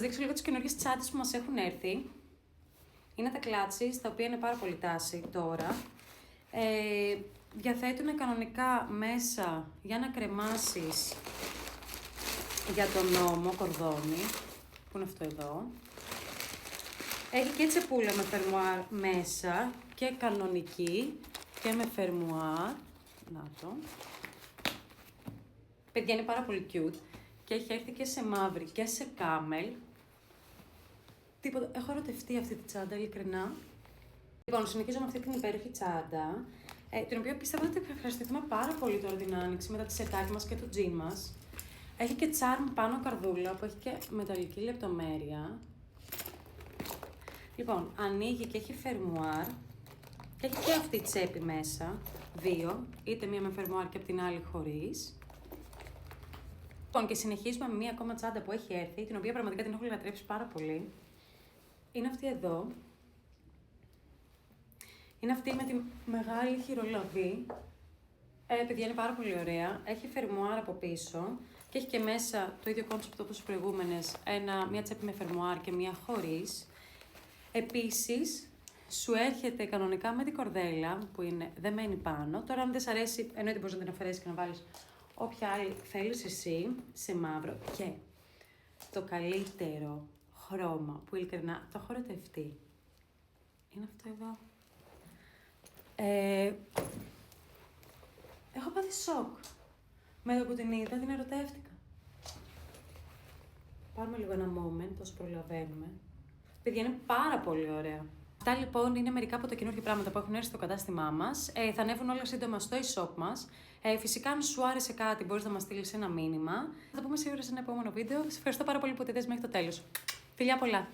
Θα δείξω λίγο τις καινούργιες τσάντες που μας έχουν έρθει. Είναι τα κλάτσις, τα οποία είναι πάρα πολύ τάση τώρα. Διαθέτουν κανονικά μέσα για να κρεμάσεις για τον ώμο κορδόνι, που είναι αυτό εδώ. Έχει και τσεπούλα με φερμουάρ μέσα και κανονική και με φερμουάρ. Να το. Παιδιά, είναι πάρα πολύ cute και έχει έρθει και σε μαύρη και σε κάμελ. Τίποτα. Έχω ερωτευτεί αυτή τη τσάντα, ειλικρινά. Λοιπόν, συνεχίζω με αυτή την υπέροχη τσάντα, την οποία πιστεύω ότι θα ευχαριστηθούμε πάρα πολύ τώρα την άνοιξη μετά τη σετάκι μας και το τζιν μας. Έχει και charm πάνω καρδούλα που έχει και μεταλλική λεπτομέρεια. Λοιπόν, ανοίγει και έχει φερμουάρ και έχει και αυτή η τσέπη μέσα, δύο, είτε μία με φερμουάρ και από την άλλη χωρίς. Λοιπόν, και συνεχίζουμε με μία ακόμα τσάντα που έχει έρθει, την οποία πραγματικά την έχω λατρέψει πάρα πολύ. Είναι αυτή εδώ. Είναι αυτή με τη μεγάλη χειρολαβή. Παιδιά, είναι πάρα πολύ ωραία. Έχει φερμουάρ από πίσω και έχει και μέσα το ίδιο κόνσεπτ όπως οι προηγούμενες, μία τσέπη με φερμουάρ και μία χωρίς. Επίσης, σου έρχεται κανονικά με την κορδέλα που είναι δεμένη πάνω. Τώρα, αν δεν σ' αρέσει, εννοείται μπορείς να την αφαιρέσεις και να βάλεις όποια άλλη θέλεις εσύ, σε μαύρο. Και το καλύτερο χρώμα που ειλικρινά το έχω ερωτευτεί είναι αυτό εδώ. Έχω πάθει σοκ. Με το που την είδα, την ερωτεύτηκα. Πάρουμε λίγο ένα moment, όσο προλαβαίνουμε. Παιδιά, είναι πάρα πολύ ωραία. Αυτά λοιπόν είναι μερικά από τα καινούργια πράγματα που έχουν έρθει στο κατάστημά μας. Θα ανέβουν όλα σύντομα στο e-shop μας. Φυσικά, αν σου άρεσε κάτι, μπορείς να μας στείλεις ένα μήνυμα. Θα τα πούμε σίγουρα σε ένα επόμενο βίντεο. Σας ευχαριστώ πάρα πολύ που τη δες μέχρι το τέλος. Φιλιά πολλά!